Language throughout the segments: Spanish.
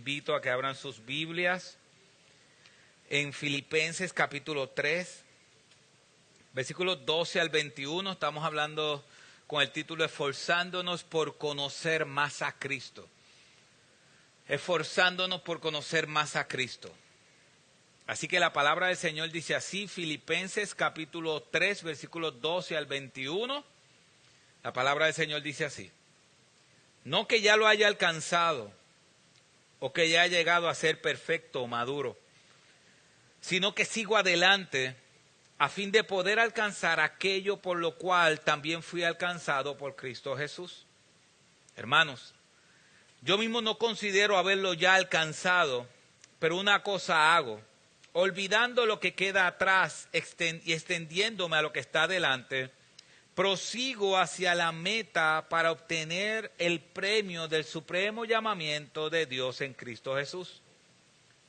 invito a que abran sus Biblias en Filipenses capítulo 3, versículos 12 al 21. Estamos hablando con el título Esforzándonos por conocer más a Cristo. Esforzándonos por conocer más a Cristo. Así que la palabra del Señor dice así, Filipenses capítulo 3, versículos 12 al 21. La palabra del Señor dice así: no que ya lo haya alcanzado o que ya haya llegado a ser perfecto o maduro, sino que sigo adelante a fin de poder alcanzar aquello por lo cual también fui alcanzado por Cristo Jesús. Hermanos, yo mismo no considero haberlo ya alcanzado, pero una cosa hago, olvidando lo que queda atrás y extendiéndome a lo que está delante, prosigo hacia la meta para obtener el premio del supremo llamamiento de Dios en Cristo Jesús.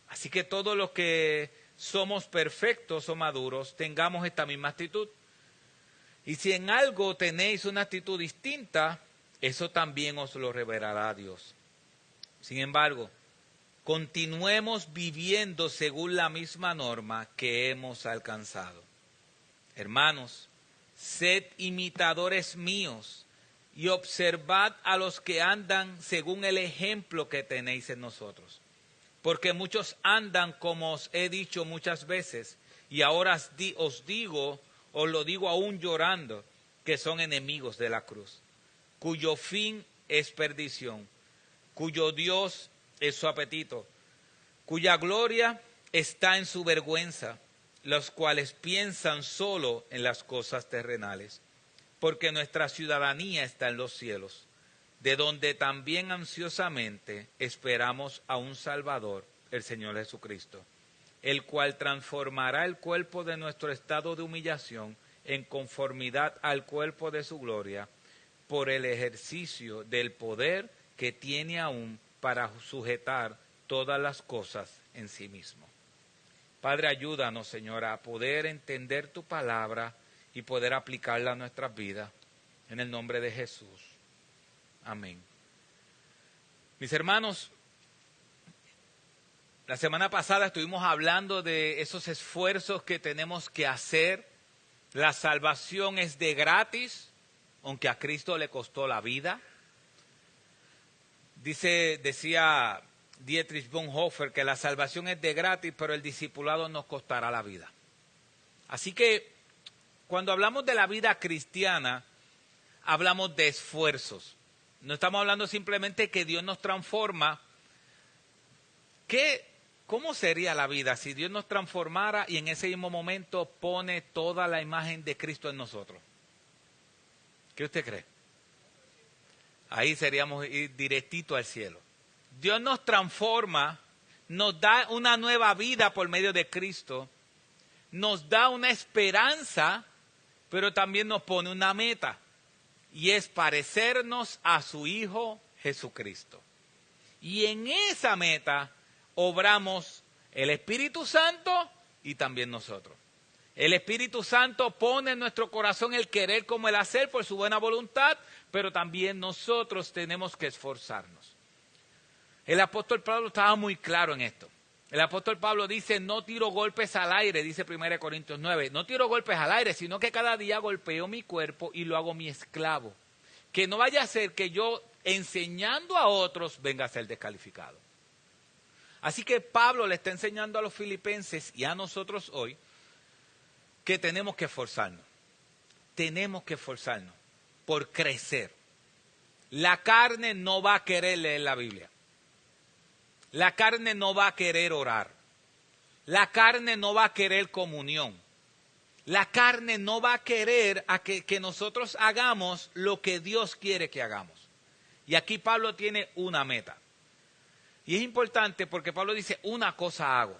Así que todos los que somos perfectos o maduros, tengamos esta misma actitud. Y si en algo tenéis una actitud distinta, eso también os lo revelará Dios. Sin embargo, continuemos viviendo según la misma norma que hemos alcanzado. Hermanos, sed imitadores míos y observad a los que andan según el ejemplo que tenéis en nosotros. Porque muchos andan, como os he dicho muchas veces, y ahora os lo digo aún llorando, que son enemigos de la cruz, cuyo fin es perdición, cuyo Dios es su apetito, cuya gloria está en su vergüenza, los cuales piensan solo en las cosas terrenales, porque nuestra ciudadanía está en los cielos, de donde también ansiosamente esperamos a un Salvador, el Señor Jesucristo, el cual transformará el cuerpo de nuestro estado de humillación en conformidad al cuerpo de su gloria, por el ejercicio del poder que tiene aún para sujetar todas las cosas en sí mismo. Padre, ayúdanos, Señor, a poder entender tu palabra y poder aplicarla a nuestras vidas. En el nombre de Jesús. Amén. Mis hermanos, la semana pasada estuvimos hablando de esos esfuerzos que tenemos que hacer. La salvación es de gratis, aunque a Cristo le costó la vida. Decía Dietrich Bonhoeffer que la salvación es de gratis, pero el discipulado nos costará la vida. Así que cuando hablamos de la vida cristiana, hablamos de esfuerzos. No estamos hablando simplemente que Dios nos transforma. ¿Cómo sería la vida si Dios nos transformara y en ese mismo momento pone toda la imagen de Cristo en nosotros? ¿Qué usted cree? Ahí seríamos ir directito al cielo. Dios nos transforma, nos da una nueva vida por medio de Cristo, nos da una esperanza, pero también nos pone una meta, y es parecernos a su Hijo Jesucristo. Y en esa meta obramos el Espíritu Santo y también nosotros. El Espíritu Santo pone en nuestro corazón el querer como el hacer por su buena voluntad, pero también nosotros tenemos que esforzarnos. El apóstol Pablo estaba muy claro en esto. El apóstol Pablo dice, no tiro golpes al aire, dice 1 Corintios 9. No tiro golpes al aire, sino que cada día golpeo mi cuerpo y lo hago mi esclavo. Que no vaya a ser que yo, enseñando a otros, venga a ser descalificado. Así que Pablo le está enseñando a los filipenses y a nosotros hoy que tenemos que esforzarnos. Tenemos que esforzarnos por crecer. La carne no va a querer leer la Biblia. La carne no va a querer orar. La carne no va a querer comunión. La carne no va a querer que nosotros hagamos lo que Dios quiere que hagamos. Y aquí Pablo tiene una meta. Y es importante porque Pablo dice, una cosa hago.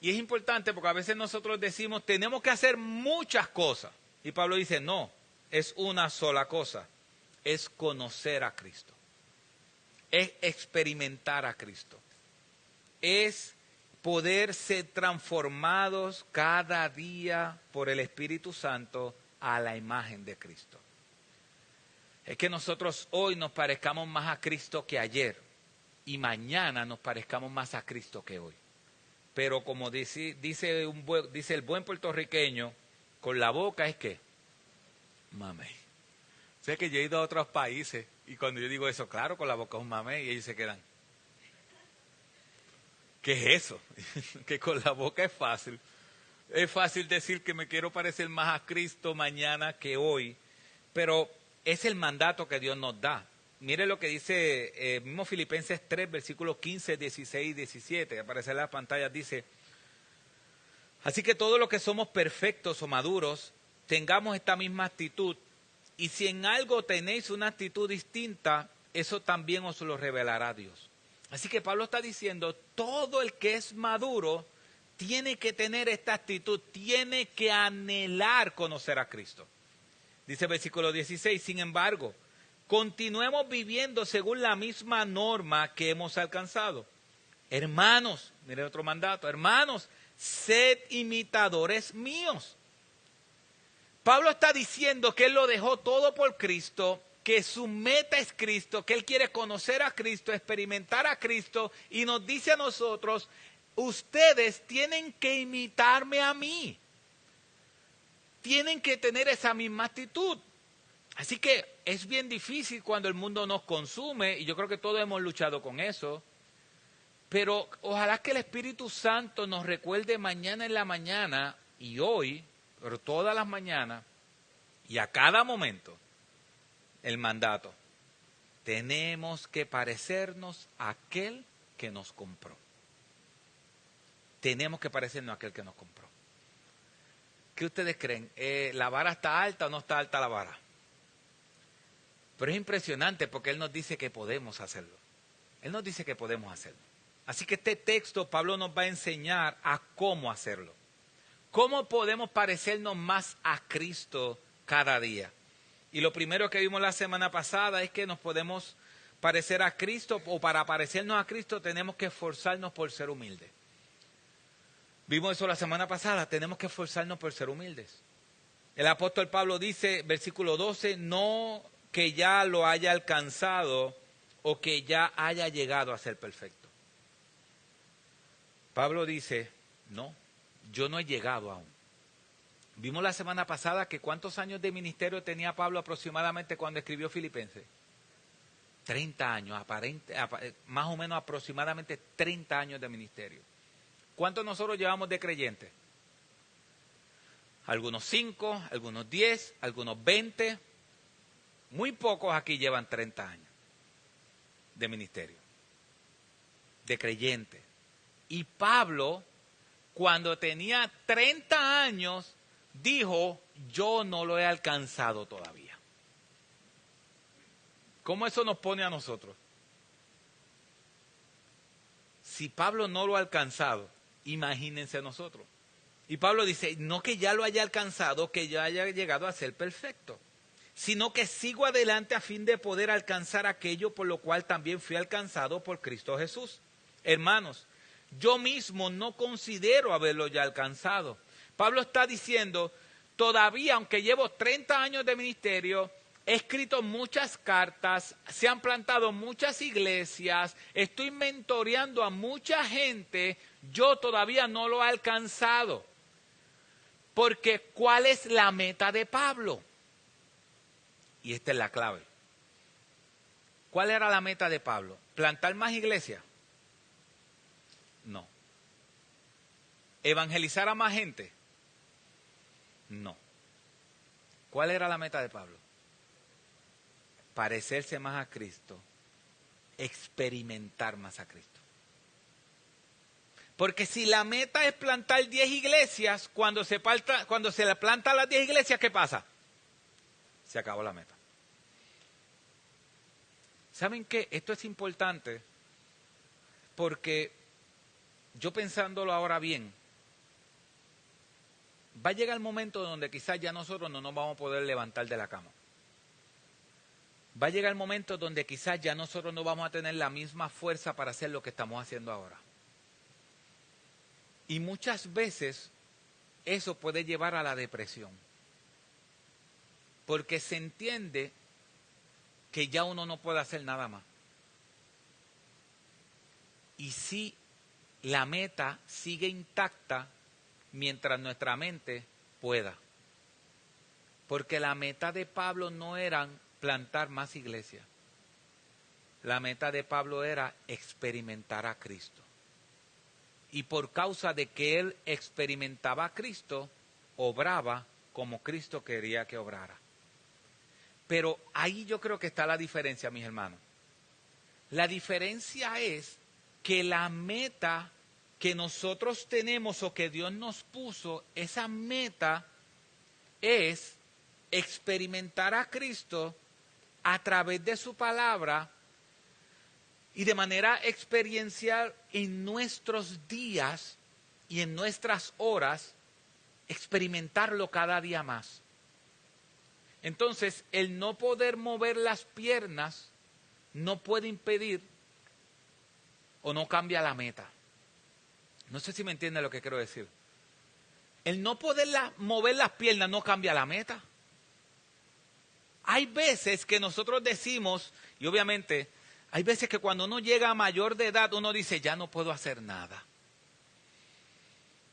Y es importante porque a veces nosotros decimos, tenemos que hacer muchas cosas. Y Pablo dice, no, es una sola cosa. Es conocer a Cristo. Es experimentar a Cristo. Es poder ser transformados cada día por el Espíritu Santo a la imagen de Cristo. Es que nosotros hoy nos parezcamos más a Cristo que ayer. y mañana nos parezcamos más a Cristo que hoy. Pero como dice el buen puertorriqueño, con la boca es que, mame. Sé que yo he ido a otros países y cuando yo digo eso, claro, con la boca es un mame y ellos se quedan. ¿Qué es eso? Que con la boca es fácil. Es fácil decir que me quiero parecer más a Cristo mañana que hoy, pero es el mandato que Dios nos da. Mire lo que dice mismo Filipenses 3, versículos 15, 16 y 17, que aparece en las pantallas, dice: así que todos los que somos perfectos o maduros, tengamos esta misma actitud, y si en algo tenéis una actitud distinta, eso también os lo revelará Dios. Así que Pablo está diciendo, todo el que es maduro tiene que tener esta actitud, tiene que anhelar conocer a Cristo. Dice el versículo 16, sin embargo, continuemos viviendo según la misma norma que hemos alcanzado. Hermanos, mire otro mandato, hermanos, sed imitadores míos. Pablo está diciendo que él lo dejó todo por Cristo, que su meta es Cristo, que él quiere conocer a Cristo, experimentar a Cristo, y nos dice a nosotros, ustedes tienen que imitarme a mí. Tienen que tener esa misma actitud. Así que es bien difícil cuando el mundo nos consume, y yo creo que todos hemos luchado con eso, pero ojalá que el Espíritu Santo nos recuerde mañana en la mañana y hoy, pero todas las mañanas y a cada momento, el mandato. Tenemos que parecernos a aquel que nos compró. Tenemos que parecernos a aquel que nos compró. ¿Qué ustedes creen? ¿La vara está alta o no está alta la vara? Pero es impresionante porque Él nos dice que podemos hacerlo. Él nos dice que podemos hacerlo. Así que este texto Pablo nos va a enseñar a cómo hacerlo. ¿Cómo podemos parecernos más a Cristo cada día? Y lo primero que vimos la semana pasada es que nos podemos parecer a Cristo, o para parecernos a Cristo tenemos que esforzarnos por ser humildes. Vimos eso la semana pasada, tenemos que esforzarnos por ser humildes. El apóstol Pablo dice, versículo 12, no que ya lo haya alcanzado o que ya haya llegado a ser perfecto. Pablo dice, no, yo no he llegado aún. Vimos la semana pasada que cuántos años de ministerio tenía Pablo aproximadamente cuando escribió Filipenses. 30 años, más o menos aproximadamente 30 años de ministerio. ¿Cuántos nosotros llevamos de creyentes? Algunos 5, algunos 10, algunos 20. Muy pocos aquí llevan 30 años de ministerio, de creyente. Y Pablo, cuando tenía 30 años, dijo, yo no lo he alcanzado todavía. ¿Cómo eso nos pone a nosotros? Si Pablo no lo ha alcanzado, imagínense nosotros. Y Pablo dice, no que ya lo haya alcanzado, que ya haya llegado a ser perfecto, sino que sigo adelante a fin de poder alcanzar aquello por lo cual también fui alcanzado por Cristo Jesús. Hermanos, yo mismo no considero haberlo ya alcanzado. Pablo está diciendo, todavía, aunque llevo 30 años de ministerio, he escrito muchas cartas, se han plantado muchas iglesias, estoy mentoreando a mucha gente, yo todavía no lo he alcanzado. Porque, ¿cuál es la meta de Pablo? Y esta es la clave. ¿Cuál era la meta de Pablo? ¿Plantar más iglesias? No. ¿Evangelizar a más gente? No. ¿Cuál era la meta de Pablo? Parecerse más a Cristo, experimentar más a Cristo. Porque si la meta es plantar 10 iglesias, cuando se le plantan las 10 iglesias, ¿qué pasa? Se acabó la meta. ¿Saben qué? Esto es importante porque yo pensándolo ahora bien, va a llegar el momento donde quizás ya nosotros no nos vamos a poder levantar de la cama. Va a llegar el momento donde quizás ya nosotros no vamos a tener la misma fuerza para hacer lo que estamos haciendo ahora. Y muchas veces eso puede llevar a la depresión. Porque se entiende que ya uno no puede hacer nada más. y si la meta sigue intacta mientras nuestra mente pueda. Porque la meta de Pablo no era plantar más iglesias. La meta de Pablo era experimentar a Cristo. Y por causa de que él experimentaba a Cristo, obraba como Cristo quería que obrara. Pero ahí yo creo que está la diferencia, mis hermanos. La diferencia es que la meta que nosotros tenemos o que Dios nos puso, esa meta es experimentar a Cristo a través de su palabra y de manera experiencial en nuestros días y en nuestras horas, experimentarlo cada día más. Entonces, el no poder mover las piernas no puede impedir o no cambia la meta. No sé si me entiende lo que quiero decir. El no poder mover las piernas no cambia la meta. Hay veces que nosotros decimos, y obviamente, hay veces que cuando uno llega a mayor de edad, uno dice, ya no puedo hacer nada.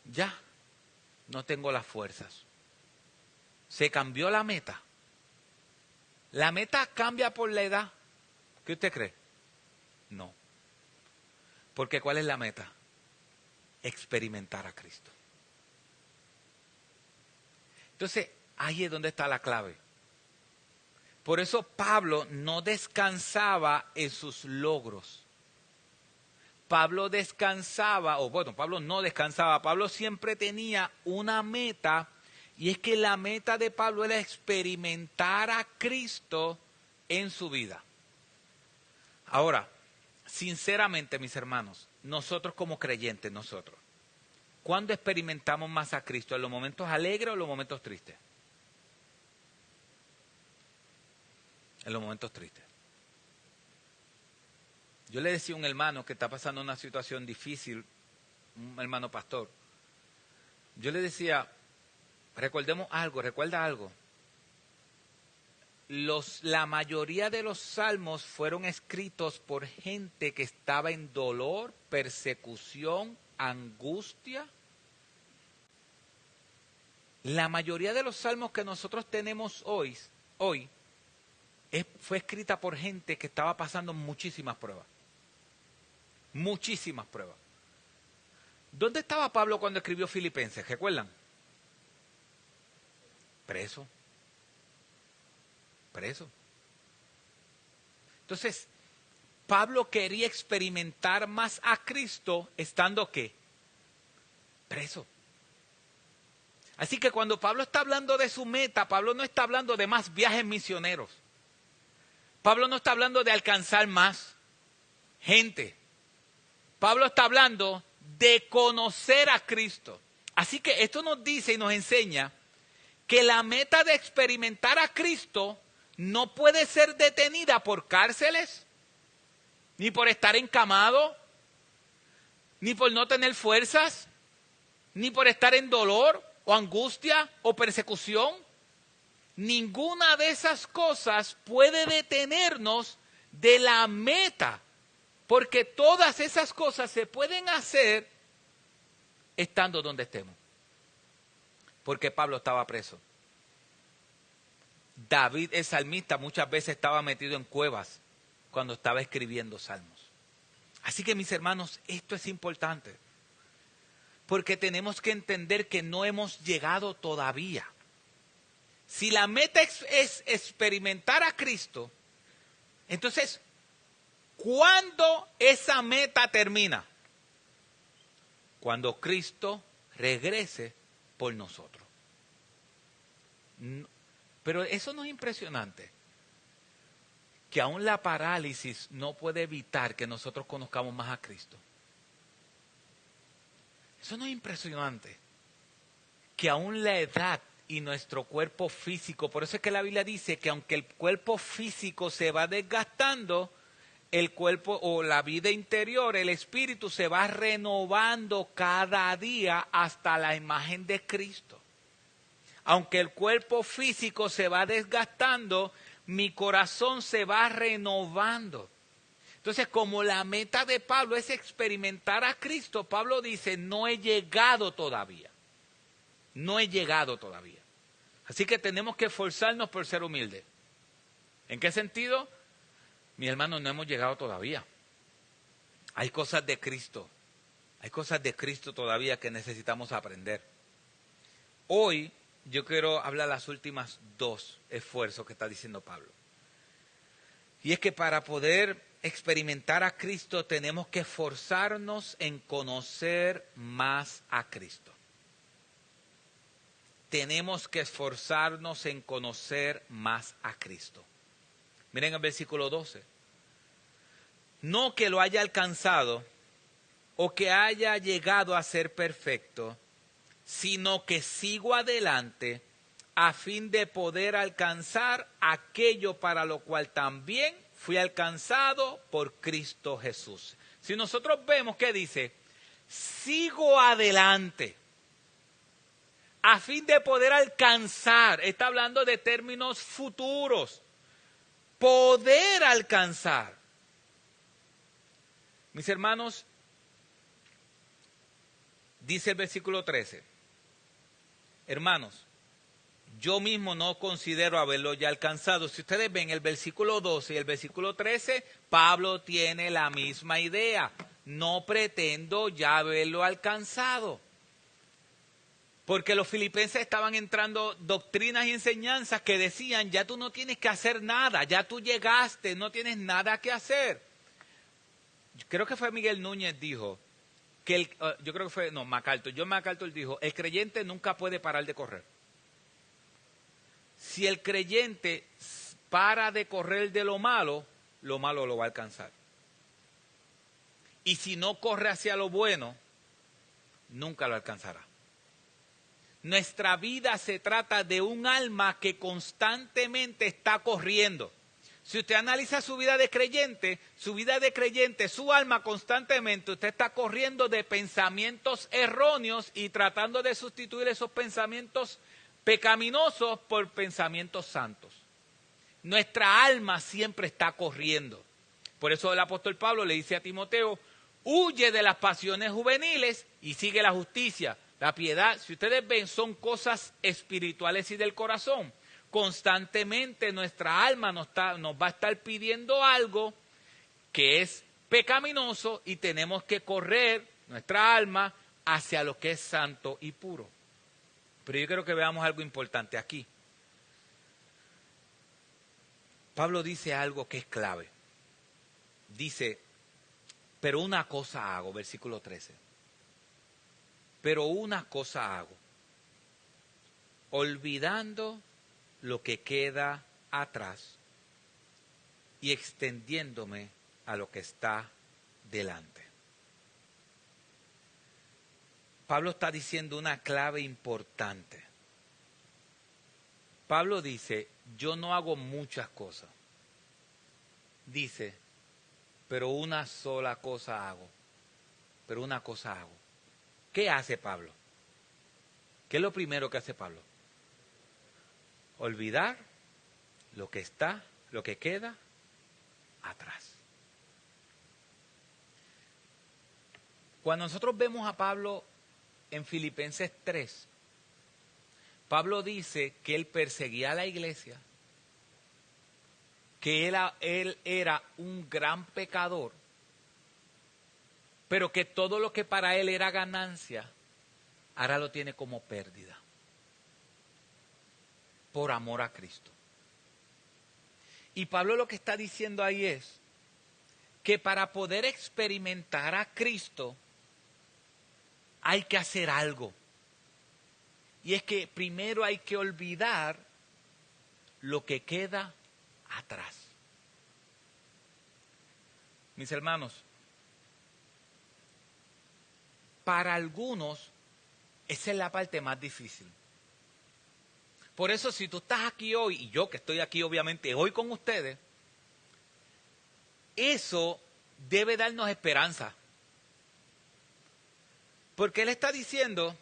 Ya, no tengo las fuerzas. Se cambió la meta. ¿La meta cambia por la edad? ¿Qué usted cree? No. Porque ¿cuál es la meta? Experimentar a Cristo. Entonces, ahí es donde está la clave. Por eso Pablo no descansaba en sus logros. Pablo no descansaba. Pablo siempre tenía una meta, y es que la meta de Pablo era experimentar a Cristo en su vida. Ahora, sinceramente, mis hermanos, nosotros como creyentes, ¿cuándo experimentamos más a Cristo? ¿En los momentos alegres o en los momentos tristes? En los momentos tristes. Yo le decía a un hermano que está pasando una situación difícil, un hermano pastor. Yo le decía, recuerda algo. La mayoría de los salmos fueron escritos por gente que estaba en dolor, persecución, angustia. La mayoría de los salmos que nosotros tenemos hoy fue escrita por gente que estaba pasando muchísimas pruebas. Muchísimas pruebas. ¿Dónde estaba Pablo cuando escribió Filipenses? ¿Recuerdan? Preso. Entonces, Pablo quería experimentar más a Cristo estando ¿qué? Preso. Así que cuando Pablo está hablando de su meta, Pablo no está hablando de más viajes misioneros. Pablo no está hablando de alcanzar más gente. Pablo está hablando de conocer a Cristo. Así que esto nos dice y nos enseña que la meta de experimentar a Cristo no puede ser detenida por cárceles, ni por estar encamado, ni por no tener fuerzas, ni por estar en dolor o angustia o persecución. Ninguna de esas cosas puede detenernos de la meta, porque todas esas cosas se pueden hacer estando donde estemos. Porque Pablo estaba preso. David, el salmista, muchas veces estaba metido en cuevas cuando estaba escribiendo salmos. Así que, mis hermanos, esto es importante, porque tenemos que entender que no hemos llegado todavía. Si la meta es experimentar a Cristo, entonces, ¿cuándo esa meta termina? Cuando Cristo regrese por nosotros. Pero eso no es impresionante, que aún la parálisis no puede evitar que nosotros conozcamos más a Cristo. Eso no es impresionante, que aún la edad y nuestro cuerpo físico, por eso es que la Biblia dice que aunque el cuerpo físico se va desgastando, el cuerpo o la vida interior, el espíritu se va renovando cada día hasta la imagen de Cristo. Aunque el cuerpo físico se va desgastando, mi corazón se va renovando. Entonces, como la meta de Pablo es experimentar a Cristo, Pablo dice, no he llegado todavía. No he llegado todavía. Así que tenemos que esforzarnos por ser humildes. ¿En qué sentido? Mis hermanos, no hemos llegado todavía. Hay cosas de Cristo. Hay cosas de Cristo todavía que necesitamos aprender. Hoy yo quiero hablar las últimas dos esfuerzos que está diciendo Pablo. Y es que para poder experimentar a Cristo tenemos que esforzarnos en conocer más a Cristo. Tenemos que esforzarnos en conocer más a Cristo. Miren el versículo 12. No que lo haya alcanzado o que haya llegado a ser perfecto, sino que sigo adelante a fin de poder alcanzar aquello para lo cual también fui alcanzado por Cristo Jesús. Si nosotros vemos que dice, sigo adelante a fin de poder alcanzar, está hablando de términos futuros, poder alcanzar. Mis hermanos, dice el versículo 13, hermanos, yo mismo no considero haberlo ya alcanzado. Si ustedes ven el versículo 12 y el versículo 13, Pablo tiene la misma idea. No pretendo ya haberlo alcanzado. Porque los filipenses estaban entrando doctrinas y enseñanzas que decían, ya tú no tienes que hacer nada, ya tú llegaste, no tienes nada que hacer. Creo que fue Miguel Núñez dijo, MacArthur. John MacArthur dijo, el creyente nunca puede parar de correr. Si el creyente para de correr de lo malo lo va a alcanzar. Y si no corre hacia lo bueno, nunca lo alcanzará. Nuestra vida se trata de un alma que constantemente está corriendo. Si usted analiza su vida de creyente, su alma constantemente, usted está corriendo de pensamientos erróneos y tratando de sustituir esos pensamientos pecaminosos por pensamientos santos. Nuestra alma siempre está corriendo. Por eso el apóstol Pablo le dice a Timoteo, huye de las pasiones juveniles y sigue la justicia, la piedad. Si ustedes ven, son cosas espirituales y del corazón. Constantemente nuestra alma nos va a estar pidiendo algo que es pecaminoso y tenemos que correr nuestra alma hacia lo que es santo y puro. Pero yo quiero que veamos algo importante aquí. Pablo dice algo que es clave. Dice, pero una cosa hago, versículo 13. Pero una cosa hago, olvidando lo que queda atrás y extendiéndome a lo que está delante. Pablo está diciendo una clave importante. Pablo dice, yo no hago muchas cosas. Dice, pero una sola cosa hago. Pero una cosa hago. ¿Qué hace Pablo? ¿Qué es lo primero que hace Pablo? Olvidar lo que queda atrás. Cuando nosotros vemos a Pablo en Filipenses 3, Pablo dice que él perseguía a la iglesia, que él era un gran pecador, pero que todo lo que para él era ganancia, ahora lo tiene como pérdida, por amor a Cristo. Y Pablo lo que está diciendo ahí es que para poder experimentar a Cristo hay que hacer algo. Y es que primero hay que olvidar lo que queda atrás. Mis hermanos, para algunos esa es la parte más difícil. Por eso si tú estás aquí hoy, y yo que estoy aquí obviamente hoy con ustedes, eso debe darnos esperanza. Porque él está diciendo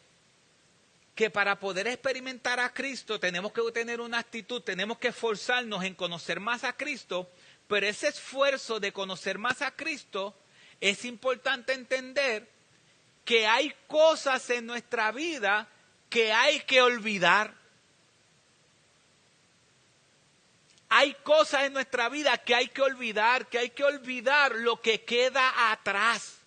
que para poder experimentar a Cristo tenemos que tener una actitud, tenemos que esforzarnos en conocer más a Cristo Pero ese esfuerzo de conocer más a Cristo, es importante entender que hay cosas en nuestra vida que hay que olvidar. Hay cosas en nuestra vida que hay que olvidar lo que queda atrás.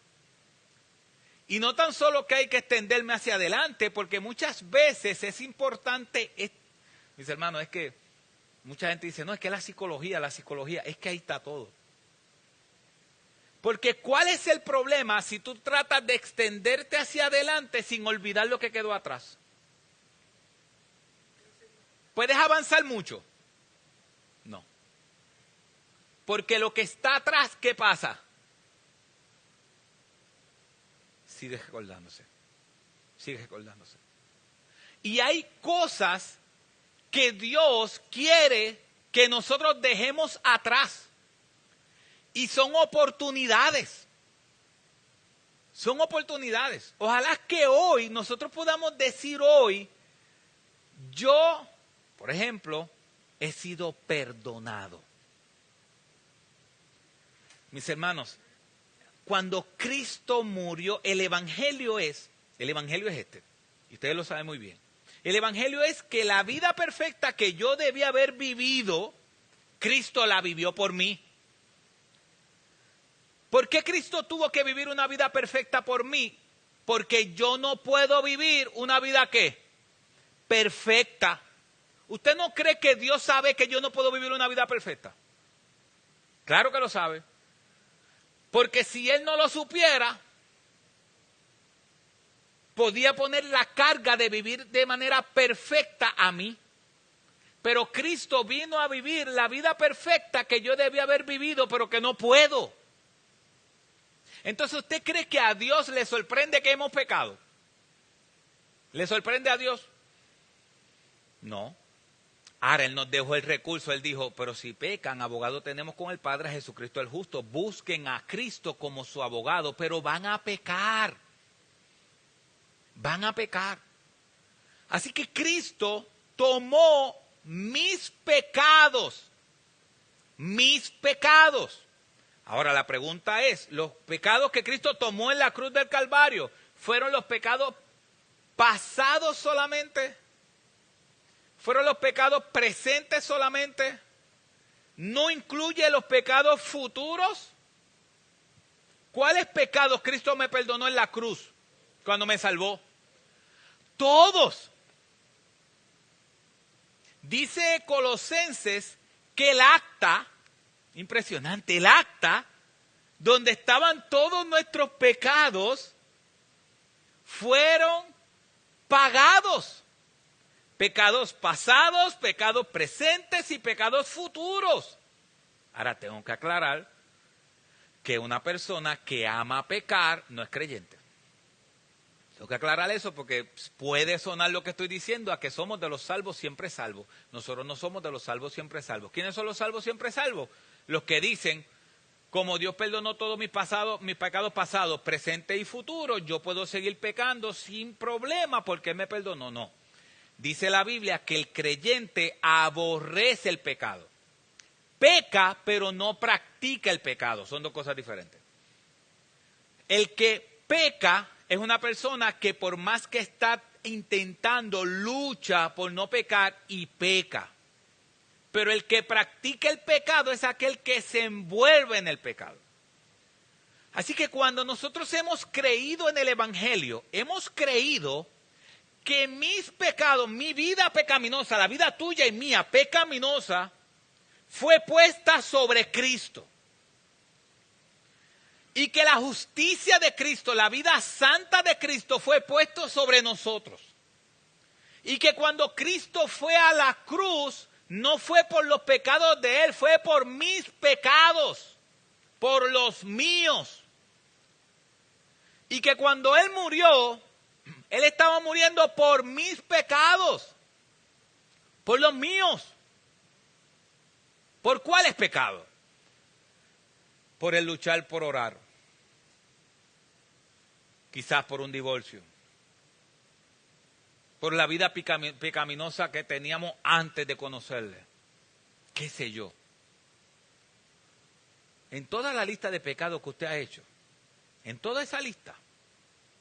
Y no tan solo que hay que extenderme hacia adelante, porque muchas veces es importante, mis hermanos, es que mucha gente dice, no, es que la psicología, es que ahí está todo. Porque ¿cuál es el problema si tú tratas de extenderte hacia adelante sin olvidar lo que quedó atrás? ¿Puedes avanzar mucho? No. Porque lo que está atrás, ¿qué pasa? Sigue recordándose. Y hay cosas que Dios quiere que nosotros dejemos atrás. Y son oportunidades. Ojalá que hoy nosotros podamos decir yo, por ejemplo, he sido perdonado. Mis hermanos, cuando Cristo murió, el evangelio es este, y ustedes lo saben muy bien. El evangelio es que la vida perfecta que yo debía haber vivido, Cristo la vivió por mí. ¿Por qué Cristo tuvo que vivir una vida perfecta por mí? Porque yo no puedo vivir una vida ¿qué? Perfecta. ¿Usted no cree que Dios sabe que yo no puedo vivir una vida perfecta? Claro que lo sabe. Porque si Él no lo supiera, podía poner la carga de vivir de manera perfecta a mí. Pero Cristo vino a vivir la vida perfecta que yo debía haber vivido, pero que no puedo. Entonces, ¿usted cree que a Dios le sorprende que hemos pecado? ¿Le sorprende a Dios? No. Ahora, Él nos dejó el recurso, Él dijo, pero si pecan, abogado tenemos con el Padre, Jesucristo el justo. Busquen a Cristo como su abogado, pero van a pecar. Así que Cristo tomó mis pecados. Ahora la pregunta es, ¿los pecados que Cristo tomó en la cruz del Calvario fueron los pecados pasados solamente? ¿Fueron los pecados presentes solamente? ¿No incluye los pecados futuros? ¿Cuáles pecados Cristo me perdonó en la cruz cuando me salvó? Todos. Dice Colosenses que el acta, impresionante, el acta donde estaban todos nuestros pecados fueron pagados. Pecados pasados, pecados presentes y pecados futuros. Ahora tengo que aclarar que una persona que ama pecar no es creyente. Tengo que aclarar eso porque puede sonar lo que estoy diciendo a que somos de los salvos siempre salvos. Nosotros no somos de los salvos siempre salvos. ¿Quiénes son los salvos siempre salvos? Los que dicen, como Dios perdonó todos mis pecados pasados, presentes y futuros, yo puedo seguir pecando sin problema porque Él me perdonó. No. Dice la Biblia que el creyente aborrece el pecado. Peca, pero no practica el pecado. Son dos cosas diferentes. El que peca es una persona que por más que está intentando, lucha por no pecar y peca. Pero el que practica el pecado es aquel que se envuelve en el pecado. Así que cuando nosotros hemos creído en el Evangelio, hemos creído que mis pecados, mi vida pecaminosa, la vida tuya y mía pecaminosa, fue puesta sobre Cristo. Y que la justicia de Cristo, la vida santa de Cristo fue puesto sobre nosotros. Y que cuando Cristo fue a la cruz, no fue por los pecados de Él, fue por mis pecados, por los míos. Y que cuando Él murió, Él estaba muriendo por mis pecados, por los míos. ¿Por cuáles pecados? Por el luchar por orar. Quizás por un divorcio. Por la vida pecaminosa que teníamos antes de conocerle. ¿Qué sé yo? En toda la lista de pecados que usted ha hecho, en toda esa lista,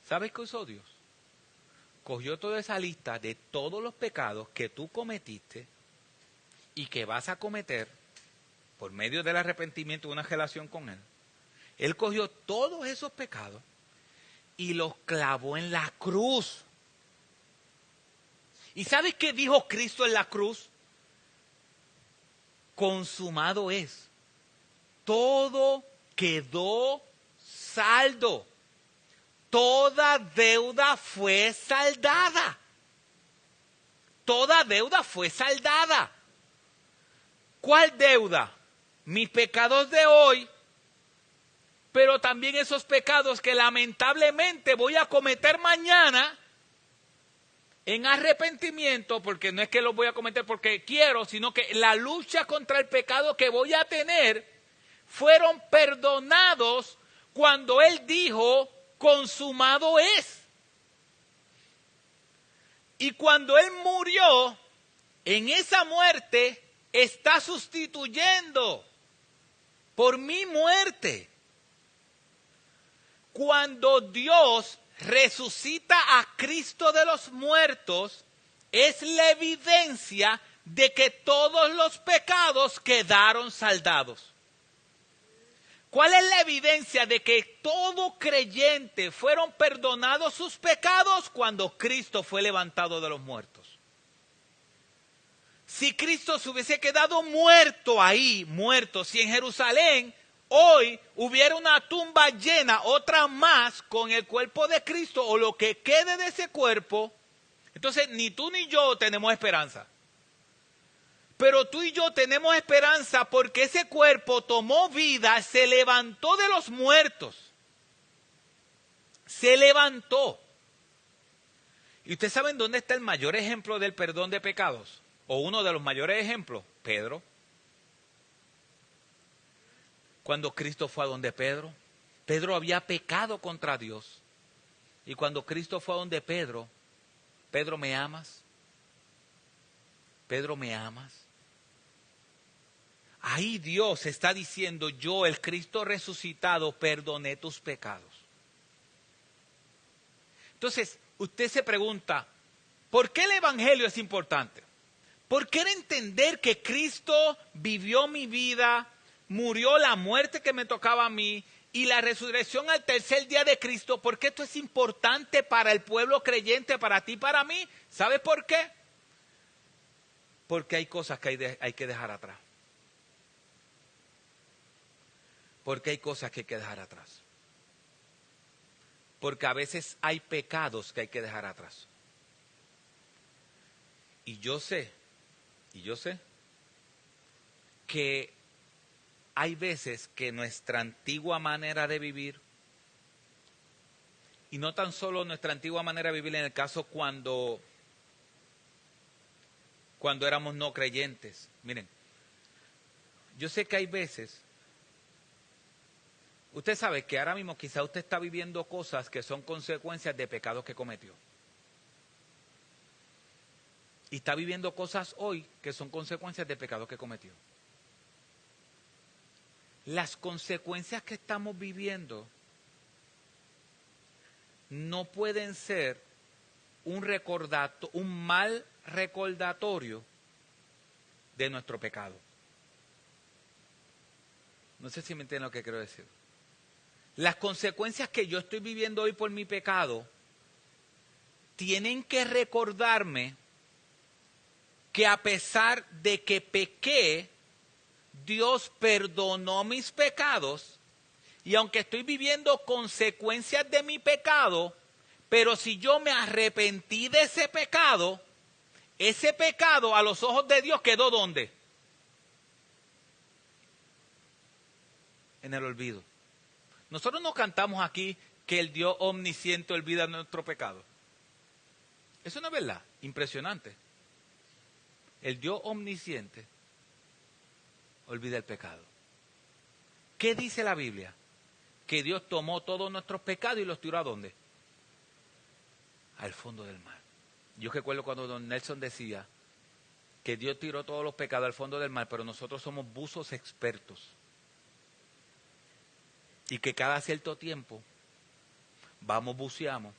¿sabes qué hizo Dios? Cogió toda esa lista de todos los pecados que tú cometiste y que vas a cometer por medio del arrepentimiento de una relación con Él. Él cogió todos esos pecados y los clavó en la cruz. ¿Y sabes qué dijo Cristo en la cruz? Consumado es. Todo quedó saldo. Toda deuda fue saldada. Toda deuda fue saldada. ¿Cuál deuda? Mis pecados de hoy, pero también esos pecados que lamentablemente voy a cometer mañana en arrepentimiento, porque no es que los voy a cometer porque quiero, sino que la lucha contra el pecado que voy a tener fueron perdonados cuando Él dijo, consumado es. Y cuando Él murió, en esa muerte está sustituyendo por mi muerte. Cuando Dios resucita a Cristo de los muertos, es la evidencia de que todos los pecados quedaron saldados. ¿Cuál es la evidencia de que todo creyente fueron perdonados sus pecados cuando Cristo fue levantado de los muertos? Si Cristo se hubiese quedado muerto ahí, muerto, si en Jerusalén hoy hubiera una tumba llena, otra más, con el cuerpo de Cristo o lo que quede de ese cuerpo, entonces ni tú ni yo tenemos esperanza. Pero tú y yo tenemos esperanza porque ese cuerpo tomó vida, se levantó de los muertos. Se levantó. ¿Y ustedes saben dónde está el mayor ejemplo del perdón de pecados? O uno de los mayores ejemplos, Pedro. Cuando Cristo fue a donde Pedro, Pedro había pecado contra Dios. Y cuando Cristo fue a donde Pedro, Pedro, ¿me amas? Pedro, ¿me amas? Ahí Dios está diciendo, yo, el Cristo resucitado, perdoné tus pecados. Entonces, usted se pregunta, ¿por qué el Evangelio es importante? ¿Por qué entender que Cristo vivió mi vida, murió la muerte que me tocaba a mí y la resurrección al tercer día de Cristo? ¿Por qué esto es importante para el pueblo creyente, para ti y para mí? ¿Sabes por qué? Porque hay cosas que hay que dejar atrás. Porque hay cosas que hay que dejar atrás. Porque a veces hay pecados que hay que dejar atrás. Y yo sé que hay veces que nuestra antigua manera de vivir, y no tan solo nuestra antigua manera de vivir en el caso cuando éramos no creyentes. Miren, yo sé que hay veces, usted sabe que ahora mismo quizá usted está viviendo cosas que son consecuencias de pecados que cometió. Y está viviendo cosas hoy que son consecuencias de pecados que cometió. Las consecuencias que estamos viviendo no pueden ser un mal recordatorio de nuestro pecado. No sé si me entienden lo que quiero decir. Las consecuencias que yo estoy viviendo hoy por mi pecado tienen que recordarme que a pesar de que pequé, Dios perdonó mis pecados, y aunque estoy viviendo consecuencias de mi pecado, pero si yo me arrepentí de ese pecado a los ojos de Dios quedó ¿dónde? En el olvido. Nosotros no cantamos aquí que el Dios omnisciente olvida nuestro pecado. Eso no es verdad, impresionante. El Dios omnisciente olvida el pecado. ¿Qué dice la Biblia? Que Dios tomó todos nuestros pecados y los tiró ¿a dónde? Al fondo del mar. Yo recuerdo cuando don Nelson decía que Dios tiró todos los pecados al fondo del mar, pero nosotros somos buzos expertos. Y que cada cierto tiempo vamos, buceamos,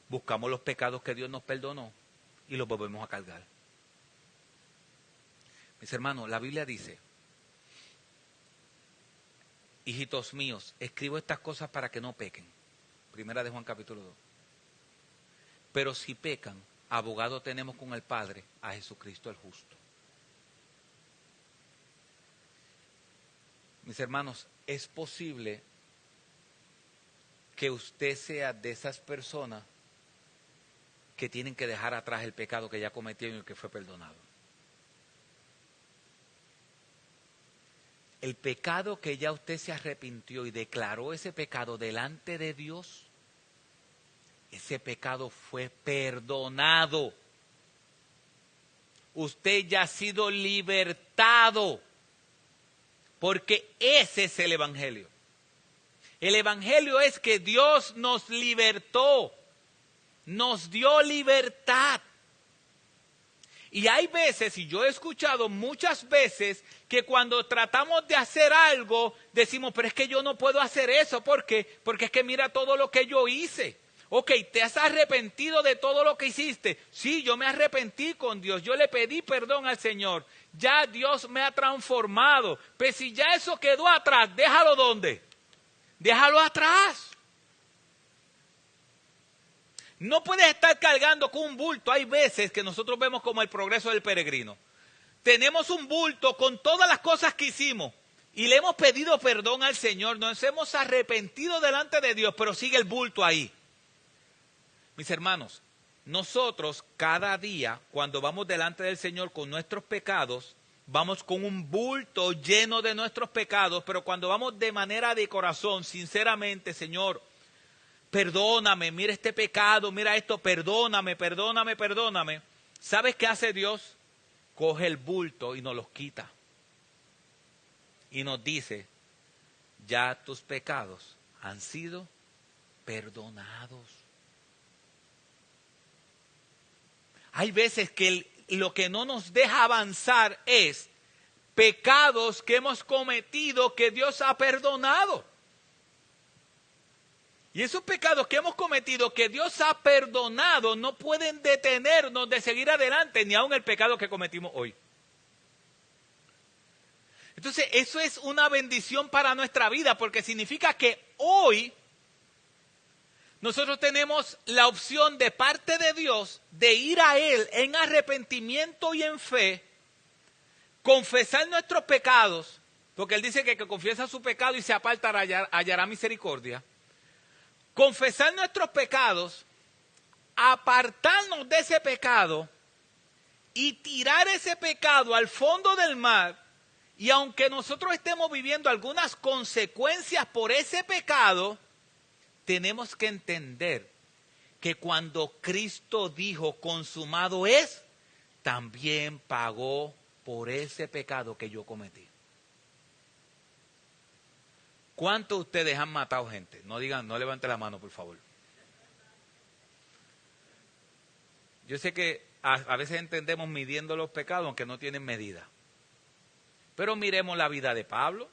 buscamos los pecados que Dios nos perdonó y los volvemos a cargar. Mis hermanos, la Biblia dice, hijitos míos, escribo estas cosas para que no pequen. Primera de Juan capítulo 2. Pero si pecan, abogado tenemos con el Padre, a Jesucristo el justo. Mis hermanos, es posible que usted sea de esas personas que tienen que dejar atrás el pecado que ya cometieron y que fue perdonado. El pecado que ya usted se arrepintió y declaró ese pecado delante de Dios, ese pecado fue perdonado. Usted ya ha sido libertado, porque ese es el Evangelio. El Evangelio es que Dios nos libertó, nos dio libertad. Y hay veces, y yo he escuchado muchas veces, que cuando tratamos de hacer algo, decimos, pero es que yo no puedo hacer eso. ¿Por qué? Porque es que mira todo lo que yo hice. Ok, ¿te has arrepentido de todo lo que hiciste? Sí, yo me arrepentí con Dios, yo le pedí perdón al Señor. Ya Dios me ha transformado. Pero si ya eso quedó atrás, déjalo ¿dónde? Déjalo atrás. No puedes estar cargando con un bulto. Hay veces que nosotros vemos como el progreso del peregrino. Tenemos un bulto con todas las cosas que hicimos y le hemos pedido perdón al Señor. Nos hemos arrepentido delante de Dios, pero sigue el bulto ahí. Mis hermanos, nosotros cada día cuando vamos delante del Señor con nuestros pecados, vamos con un bulto lleno de nuestros pecados, pero cuando vamos de manera de corazón, sinceramente, Señor, perdóname, mira este pecado, mira esto, perdóname, perdóname, perdóname. ¿Sabes qué hace Dios? Coge el bulto y nos los quita. Y nos dice, ya tus pecados han sido perdonados. Hay veces que lo que no nos deja avanzar es pecados que hemos cometido que Dios ha perdonado. Y esos pecados que hemos cometido que Dios ha perdonado no pueden detenernos de seguir adelante, ni aun el pecado que cometimos hoy. Entonces, eso es una bendición para nuestra vida, porque significa que hoy nosotros tenemos la opción de parte de Dios de ir a Él en arrepentimiento y en fe, confesar nuestros pecados, porque Él dice que el que confiesa su pecado y se aparta hallará misericordia. Confesar nuestros pecados, apartarnos de ese pecado y tirar ese pecado al fondo del mar. Y aunque nosotros estemos viviendo algunas consecuencias por ese pecado, tenemos que entender que cuando Cristo dijo consumado es, también pagó por ese pecado que yo cometí. ¿Cuántos de ustedes han matado gente? No digan, no levante la mano, por favor. Yo sé que a veces entendemos midiendo los pecados, aunque no tienen medida. Pero miremos la vida de Pablo.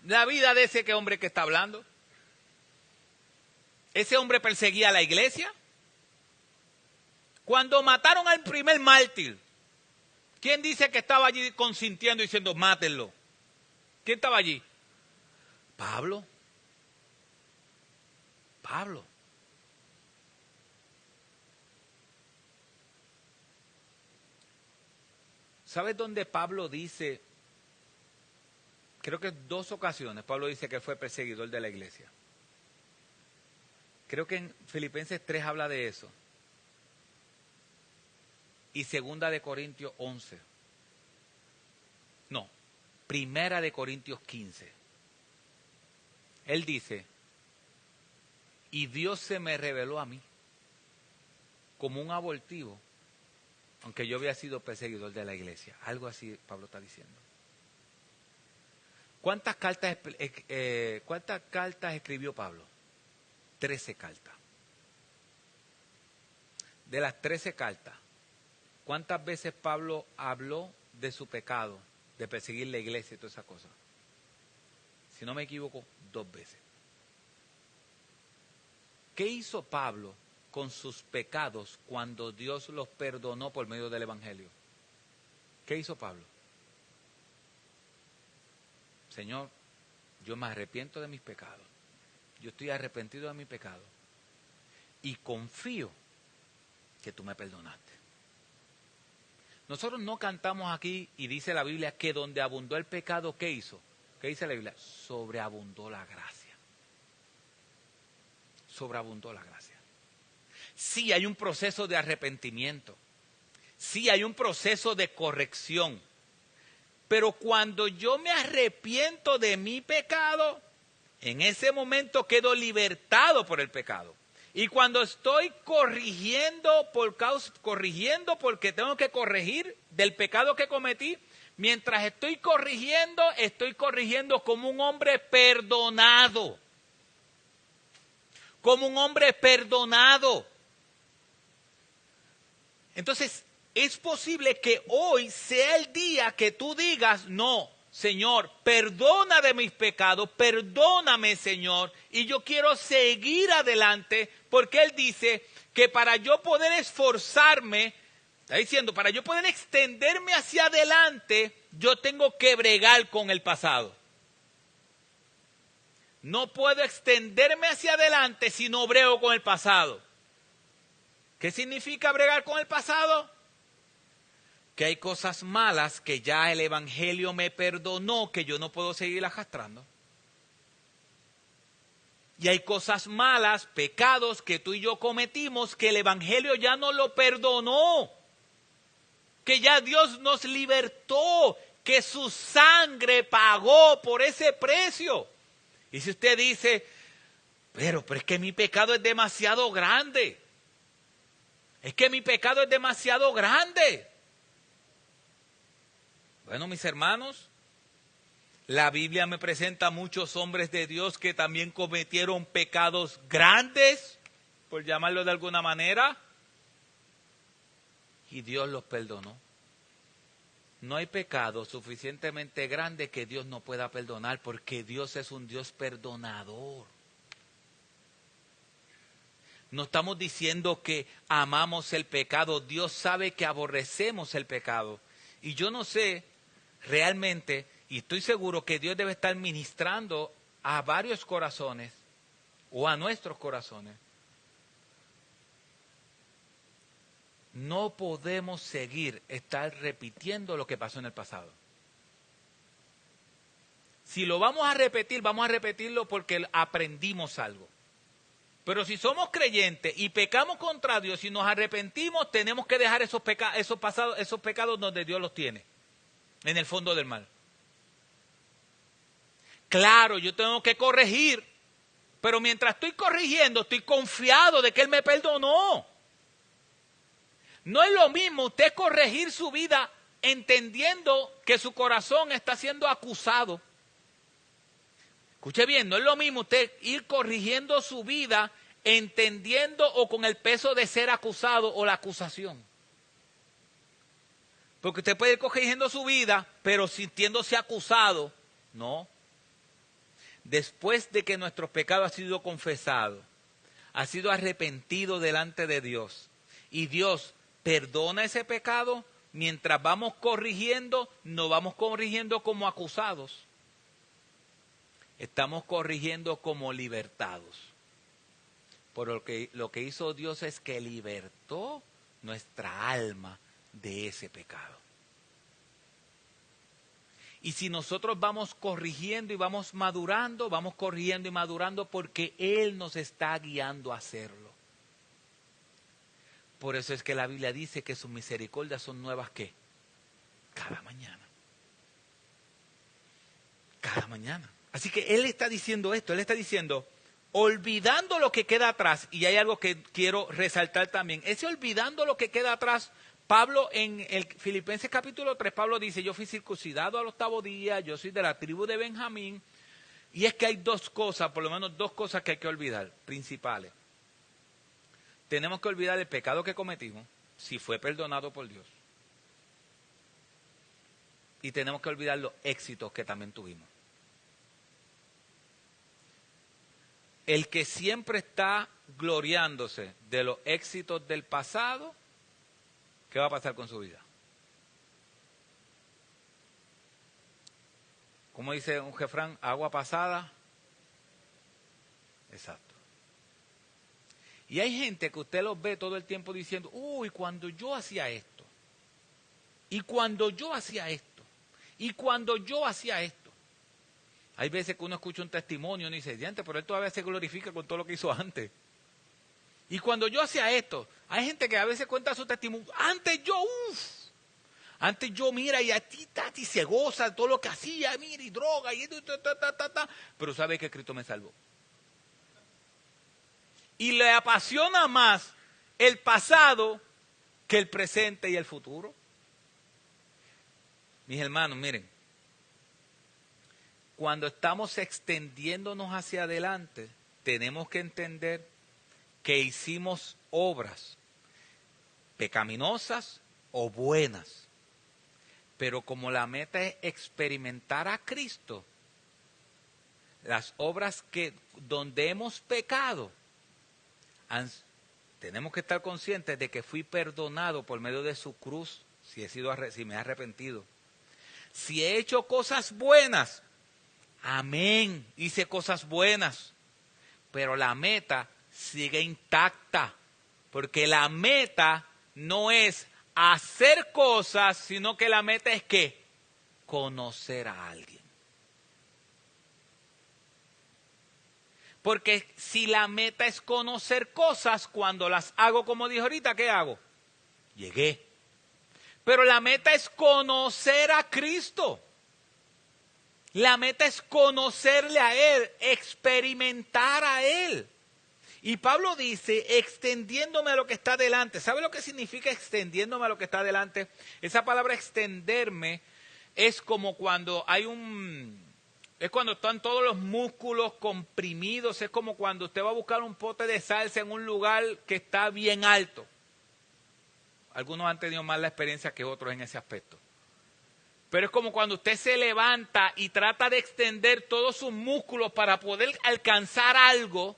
La vida de ese hombre que está hablando. Ese hombre perseguía a la iglesia. Cuando mataron al primer mártir, ¿quién dice que estaba allí consintiendo y diciendo, mátenlo? ¿Quién estaba allí? Pablo. Pablo. ¿Sabes dónde Pablo dice? Creo que en 2 ocasiones Pablo dice que fue perseguidor de la iglesia. Creo que en Filipenses 3 habla de eso. Y 2 de Corintios 11. No, 1 de Corintios 15. Él dice, y Dios se me reveló a mí como un abortivo, aunque yo había sido perseguidor de la iglesia. Algo así Pablo está diciendo. ¿Cuántas cartas escribió Pablo? 13 cartas. De las 13 cartas, ¿cuántas veces Pablo habló de su pecado, de perseguir la iglesia y todas esas cosas? si no me equivoco, 2 veces. ¿Qué hizo Pablo con sus pecados cuando Dios los perdonó por medio del Evangelio? ¿Qué hizo Pablo? Señor, yo me arrepiento de mis pecados. Yo estoy arrepentido de mi pecado. Y confío que tú me perdonaste. Nosotros no cantamos aquí y dice la Biblia que donde abundó el pecado, ¿qué hizo? ¿Qué dice la Biblia? Sobreabundó la gracia. Sobreabundó la gracia. Sí hay un proceso de arrepentimiento. Sí hay un proceso de corrección. Pero cuando yo me arrepiento de mi pecado, en ese momento quedo libertado por el pecado. Y cuando estoy corrigiendo porque tengo que corregir del pecado que cometí, mientras estoy corrigiendo como un hombre perdonado. Como un hombre perdonado. Entonces, es posible que hoy sea el día que tú digas, no, Señor, perdona de mis pecados, perdóname, Señor, y yo quiero seguir adelante, porque Él dice que para yo poder esforzarme, está diciendo, para yo poder extenderme hacia adelante, yo tengo que bregar con el pasado. No puedo extenderme hacia adelante si no brego con el pasado. ¿Qué significa bregar con el pasado? Que hay cosas malas que ya el Evangelio me perdonó, que yo no puedo seguir arrastrando. Y hay cosas malas, pecados que tú y yo cometimos, que el Evangelio ya no lo perdonó. Que ya Dios nos libertó, que su sangre pagó por ese precio. Y si usted dice, pero es que mi pecado es demasiado grande. Es que mi pecado es demasiado grande. Bueno, mis hermanos, la Biblia me presenta muchos hombres de Dios que también cometieron pecados grandes, por llamarlo de alguna manera, y Dios los perdonó. No hay pecado suficientemente grande que Dios no pueda perdonar, porque Dios es un Dios perdonador. No estamos diciendo que amamos el pecado. Dios sabe que aborrecemos el pecado. Y yo no sé realmente, y estoy seguro que Dios debe estar ministrando a varios corazones, o a nuestros corazones. No podemos estar repitiendo lo que pasó en el pasado. Si lo vamos a repetirlo porque aprendimos algo. Pero si somos creyentes y pecamos contra Dios y nos arrepentimos, tenemos que dejar esos pecados donde Dios los tiene, en el fondo del mar. Claro, yo tengo que corregir, pero mientras estoy corrigiendo, estoy confiado de que Él me perdonó. No es lo mismo usted corregir su vida entendiendo que su corazón está siendo acusado. Escuche bien, no es lo mismo usted ir corrigiendo su vida entendiendo o con el peso de ser acusado o la acusación. Porque usted puede ir corrigiendo su vida, pero sintiéndose acusado. No. Después de que nuestros pecados han sido confesados, ha sido arrepentido delante de Dios, y Dios perdona ese pecado, mientras vamos corrigiendo, no vamos corrigiendo como acusados. Estamos corrigiendo como libertados. Por lo que hizo Dios es que libertó nuestra alma de ese pecado. Y si nosotros vamos corrigiendo y vamos corrigiendo y madurando porque Él nos está guiando a hacerlo. Por eso es que la Biblia dice que sus misericordias son nuevas, ¿qué? Cada mañana. Cada mañana. Así que Él está diciendo esto, Él está diciendo, olvidando lo que queda atrás, y hay algo que quiero resaltar también, ese olvidando lo que queda atrás, Pablo en el Filipenses capítulo 3, Pablo dice, yo fui circuncidado al 8º día, yo soy de la tribu de Benjamín, y es que hay dos cosas, por lo menos dos cosas que hay que olvidar, principales. Tenemos que olvidar el pecado que cometimos, si fue perdonado por Dios. Y tenemos que olvidar los éxitos que también tuvimos. el que siempre está gloriándose de los éxitos del pasado, ¿qué va a pasar con su vida? Como dice un refrán, agua pasada. Exacto. Y hay gente que usted los ve todo el tiempo diciendo, uy, cuando yo hacía esto, y cuando yo hacía esto, y cuando yo hacía esto. Hay veces que uno escucha un testimonio y dice, diante, pero él todavía se glorifica con todo lo que hizo antes. Y cuando yo hacía esto, hay gente que a veces cuenta su testimonio, antes yo, mira, y a ti, tati, se goza de todo lo que hacía, mira, y droga, y pero sabe que Cristo me salvó. Y le apasiona más el pasado que el presente y el futuro. Mis hermanos, miren, cuando estamos extendiéndonos hacia adelante, tenemos que entender que hicimos obras pecaminosas o buenas. Pero como la meta es experimentar a Cristo, las obras donde hemos pecado, tenemos que estar conscientes de que fui perdonado por medio de su cruz, si me he arrepentido. Si he hecho cosas buenas, amén, hice cosas buenas, pero la meta sigue intacta, porque la meta no es hacer cosas, sino que la meta es ¿qué? Conocer a alguien. Porque si la meta es conocer cosas, cuando las hago como dije ahorita, ¿qué hago? Llegué. Pero la meta es conocer a Cristo. La meta es conocerle a Él, experimentar a Él. Y Pablo dice, extendiéndome a lo que está delante. ¿Sabe lo que significa extendiéndome a lo que está delante? Esa palabra extenderme es como cuando es cuando están todos los músculos comprimidos. Es como cuando usted va a buscar un pote de salsa en un lugar que está bien alto. Algunos han tenido más la experiencia que otros en ese aspecto. Pero es como cuando usted se levanta y trata de extender todos sus músculos para poder alcanzar algo.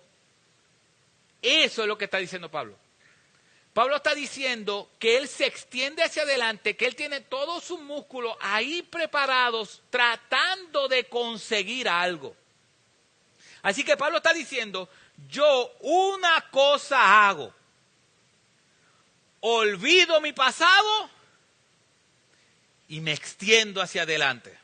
Eso es lo que está diciendo Pablo. Pablo está diciendo que él se extiende hacia adelante, que él tiene todos sus músculos ahí preparados tratando de conseguir algo. Así que Pablo está diciendo, yo una cosa hago. Olvido mi pasado y me extiendo hacia adelante.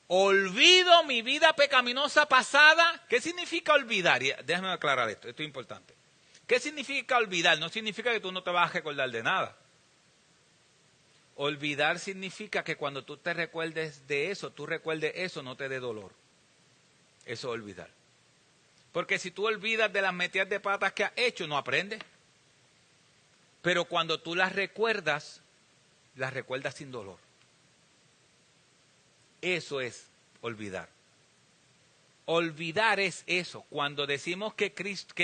Olvido mi vida pecaminosa pasada. ¿Qué significa olvidar? Déjame aclarar esto es importante. ¿Qué significa olvidar? No significa que tú no te vas a recordar de nada. Olvidar significa que cuando tú te recuerdes de eso, tú recuerdes eso, no te dé dolor. Eso es olvidar. Porque si tú olvidas de las metidas de patas que has hecho, no aprendes. Pero cuando tú las recuerdas sin dolor. Eso es olvidar. Olvidar es eso. Cuando decimos que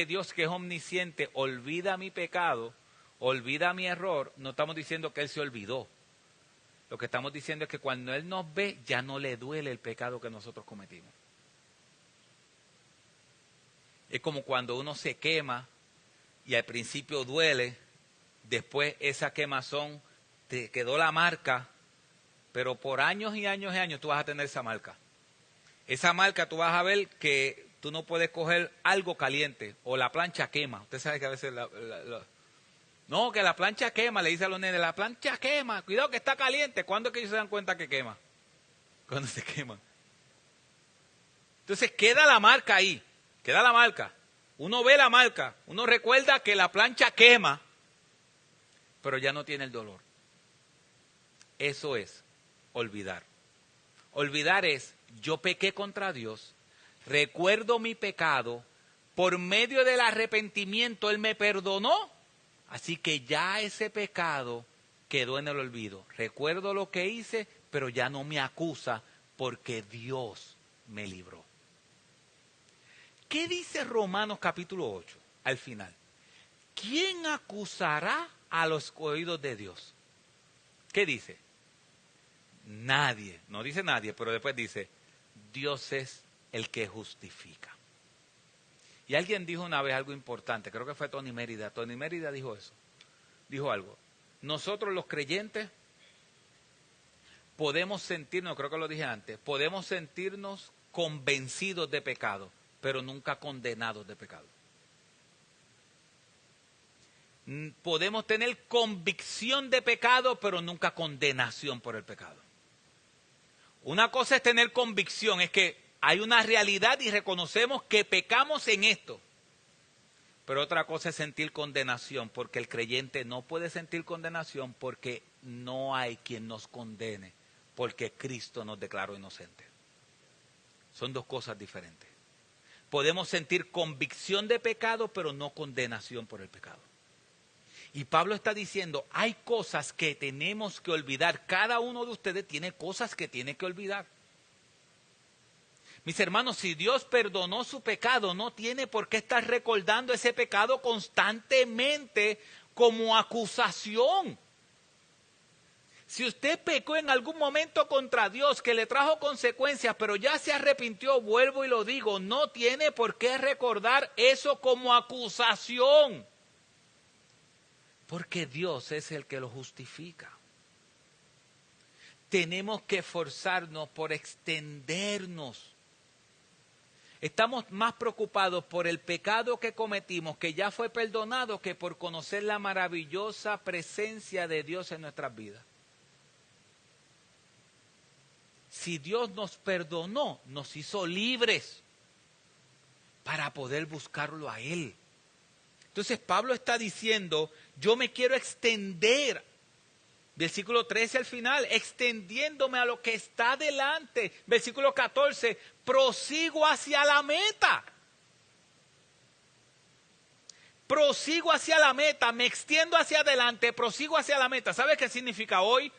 Dios, que es omnisciente, olvida mi pecado, olvida mi error, no estamos diciendo que Él se olvidó. Lo que estamos diciendo es que cuando Él nos ve, ya no le duele el pecado que nosotros cometimos. Es como cuando uno se quema y al principio duele, después esa quemazón te quedó la marca, pero por años y años y años tú vas a tener esa marca. Esa marca tú vas a ver que tú no puedes coger algo caliente o la plancha quema. Usted sabe que a veces no, que la plancha quema, le dice a los nenes, la plancha quema, cuidado que está caliente. ¿Cuándo es que ellos se dan cuenta que quema? Cuando se quema. Entonces queda la marca ahí, queda la marca. Uno ve la marca, uno recuerda que la plancha quema, pero ya no tiene el dolor. Eso es olvidar. Olvidar es, yo pequé contra Dios, recuerdo mi pecado, por medio del arrepentimiento Él me perdonó, así que ya ese pecado quedó en el olvido. Recuerdo lo que hice, pero ya no me acusa porque Dios me libró. ¿Qué dice Romanos capítulo 8 al final? ¿Quién acusará a los escogidos de Dios? ¿Qué dice? Nadie, no dice nadie, pero después dice, Dios es el que justifica. Y alguien dijo una vez algo importante, creo que fue Tony Mérida. Tony Mérida dijo eso, dijo algo. Nosotros los creyentes podemos sentirnos, creo que lo dije antes, podemos sentirnos convencidos de pecado, pero nunca condenados de pecado. Podemos tener convicción de pecado, pero nunca condenación por el pecado. Una cosa es tener convicción, es que hay una realidad y reconocemos que pecamos en esto. Pero otra cosa es sentir condenación, porque el creyente no puede sentir condenación porque no hay quien nos condene, porque Cristo nos declaró inocentes. Son dos cosas diferentes. Podemos sentir convicción de pecado, pero no condenación por el pecado. Y Pablo está diciendo, hay cosas que tenemos que olvidar. Cada uno de ustedes tiene cosas que tiene que olvidar. Mis hermanos, si Dios perdonó su pecado, no tiene por qué estar recordando ese pecado constantemente como acusación. Si usted pecó en algún momento contra Dios que le trajo consecuencias, pero ya se arrepintió, vuelvo y lo digo, no tiene por qué recordar eso como acusación. Porque Dios es el que lo justifica. Tenemos que esforzarnos por extendernos. Estamos más preocupados por el pecado que cometimos, que ya fue perdonado, que por conocer la maravillosa presencia de Dios en nuestras vidas. Si Dios nos perdonó, nos hizo libres para poder buscarlo a Él. Entonces Pablo está diciendo, yo me quiero extender, versículo 13 al final, extendiéndome a lo que está delante. Versículo 14, prosigo hacia la meta. Prosigo hacia la meta, me extiendo hacia adelante, prosigo hacia la meta. ¿Sabes qué significa hoy?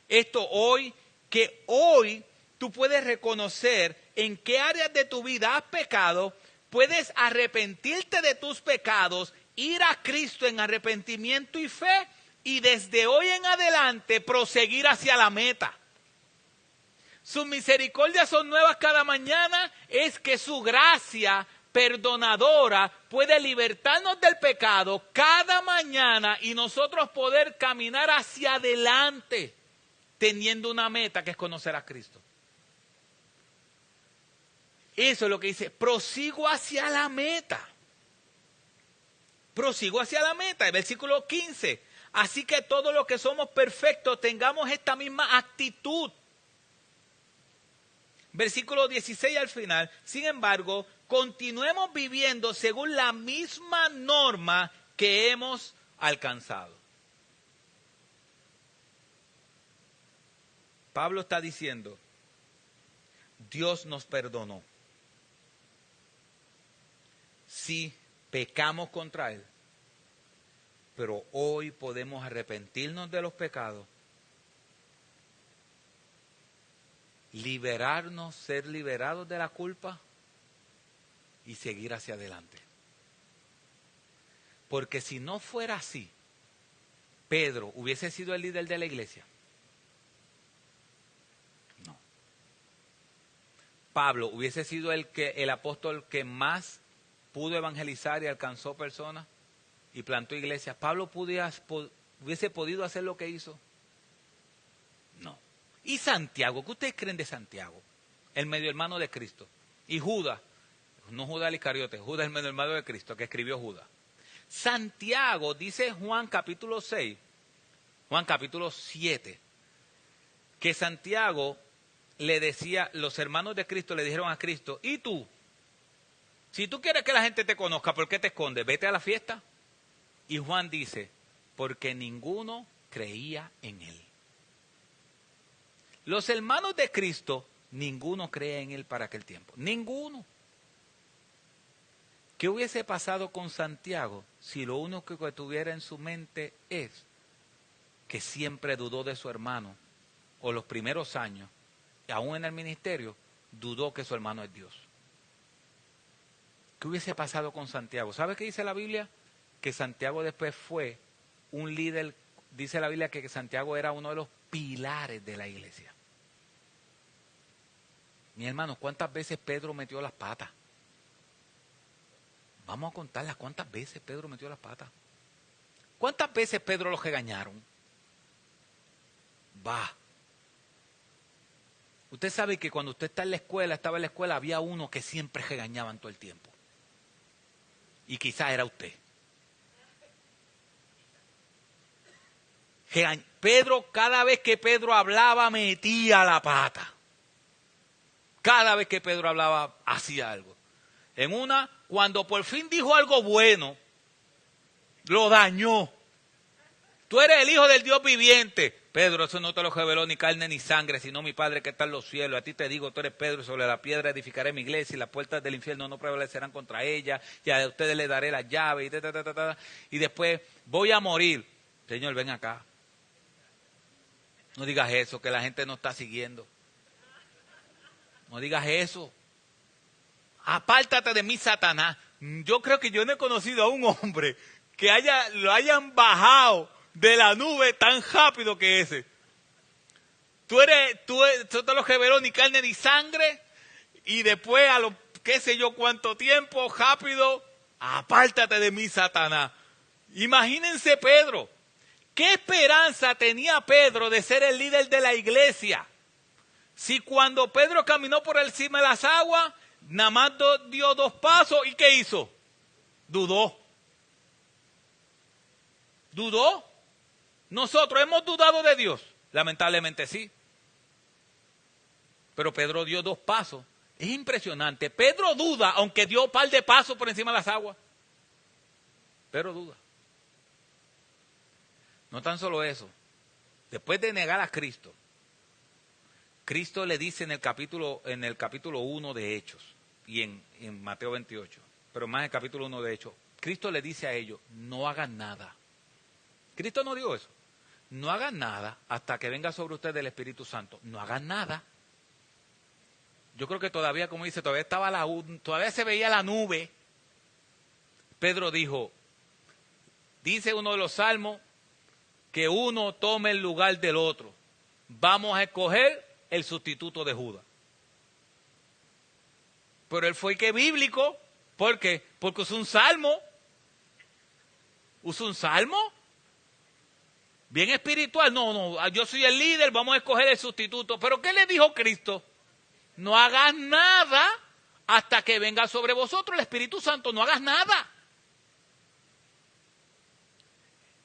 Esto hoy, que hoy tú puedes reconocer en qué áreas de tu vida has pecado, puedes arrepentirte de tus pecados, ir a Cristo en arrepentimiento y fe, y desde hoy en adelante proseguir hacia la meta. Sus misericordias son nuevas cada mañana, es que su gracia perdonadora puede libertarnos del pecado cada mañana y nosotros poder caminar hacia adelante, teniendo una meta que es conocer a Cristo. Eso es lo que dice, prosigo hacia la meta. Prosigo hacia la meta, el versículo 15. Así que todos los que somos perfectos tengamos esta misma actitud. Versículo 16 al final. Sin embargo, continuemos viviendo según la misma norma que hemos alcanzado. Pablo está diciendo, Dios nos perdonó. Sí, pecamos contra Él, pero hoy podemos arrepentirnos de los pecados, liberarnos, ser liberados de la culpa y seguir hacia adelante. Porque si no fuera así, Pedro hubiese sido el líder de la iglesia. No. Pablo hubiese sido el apóstol que más pudo evangelizar y alcanzó personas y plantó iglesias. ¿Pablo hubiese podido hacer lo que hizo? No. ¿Y Santiago? ¿Qué ustedes creen de Santiago? El medio hermano de Cristo. Y Judas, no Judas el Iscariote, Judas el medio hermano de Cristo, que escribió Judas. Santiago, dice Juan capítulo 6, Juan capítulo 7, que Santiago le decía, los hermanos de Cristo le dijeron a Cristo, ¿y tú? Si tú quieres que la gente te conozca, ¿por qué te escondes? Vete a la fiesta. Y Juan dice, porque ninguno creía en él. Los hermanos de Cristo, ninguno cree en él para aquel tiempo. Ninguno. ¿Qué hubiese pasado con Santiago si lo único que tuviera en su mente es que siempre dudó de su hermano, o los primeros años, y aún en el ministerio, dudó que su hermano es Dios? ¿Qué hubiese pasado con Santiago? ¿Sabe qué dice la Biblia? Que Santiago después fue un líder, dice la Biblia que Santiago era uno de los pilares de la iglesia. Mi hermano, ¿cuántas veces Pedro metió las patas? Vamos a contarlas. ¿Cuántas veces Pedro metió las patas? ¿Cuántas veces Pedro los regañaron? Usted sabe que cuando usted estaba en la escuela, había uno que siempre regañaban todo el tiempo. Y quizás era usted. Pedro, cada vez que Pedro hablaba, metía la pata. Cada vez que Pedro hablaba, hacía algo. Cuando por fin dijo algo bueno, lo dañó. Tú eres el Hijo del Dios viviente. Pedro, eso no te lo reveló ni carne ni sangre, sino mi Padre que está en los cielos. A ti te digo, tú eres Pedro, y sobre la piedra edificaré mi iglesia, y las puertas del infierno no prevalecerán contra ella, y a ustedes les daré las llaves, y después voy a morir. Señor, ven acá. No digas eso, que la gente no está siguiendo. No digas eso. Apártate de mí, Satanás. Yo creo que yo no he conocido a un hombre que lo hayan bajado de la nube tan rápido que ese. Tú te lo reveló ni carne ni sangre, y después a lo qué sé yo cuánto tiempo, rápido, apártate de mí, Satanás. Imagínense Pedro. ¿Qué esperanza tenía Pedro de ser el líder de la iglesia? Si cuando Pedro caminó por encima de las aguas, nada más dio 2 pasos, ¿y qué hizo? Dudó. ¿Dudó? ¿Nosotros hemos dudado de Dios? Lamentablemente sí. Pero Pedro dio 2 pasos. Es impresionante. Pedro duda, aunque dio un par de pasos por encima de las aguas. Pedro duda. No tan solo eso. Después de negar a Cristo, Cristo le dice en el capítulo 1 de Hechos y en Mateo 28, pero más en el capítulo 1 de Hechos, Cristo le dice a ellos, no hagan nada. Cristo no dijo eso. No hagan nada hasta que venga sobre ustedes el Espíritu Santo. No hagan nada. Yo creo que todavía, como dice, todavía se veía la nube. Pedro dice uno de los salmos, que uno tome el lugar del otro. Vamos a escoger el sustituto de Judas. Pero él fue que bíblico. ¿Por qué? Porque usó un salmo. ¿Usó un salmo? Bien espiritual. No, yo soy el líder, vamos a escoger el sustituto. ¿Pero qué le dijo Cristo? No hagas nada hasta que venga sobre vosotros el Espíritu Santo. No hagas nada.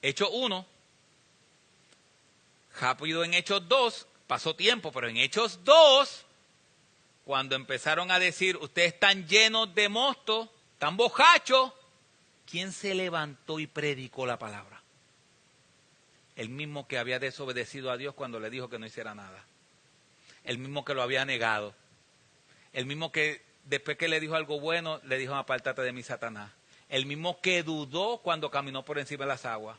Hechos 1. Rápido en Hechos 2, pasó tiempo, pero en Hechos 2, cuando empezaron a decir, ustedes están llenos de mosto, están borrachos, ¿quién se levantó y predicó la palabra? El mismo que había desobedecido a Dios cuando le dijo que no hiciera nada. El mismo que lo había negado. El mismo que después que le dijo algo bueno, le dijo, apártate de mí, Satanás. El mismo que dudó cuando caminó por encima de las aguas.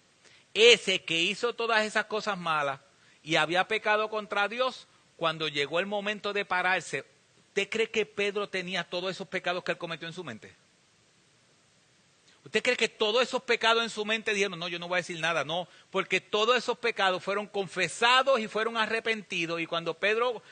Ese que hizo todas esas cosas malas y había pecado contra Dios, cuando llegó el momento de pararse, ¿usted cree que Pedro tenía todos esos pecados que él cometió en su mente? ¿Usted cree que todos esos pecados en su mente dijeron, no, yo no voy a decir nada? No, porque todos esos pecados fueron confesados y fueron arrepentidos, y cuando Pedro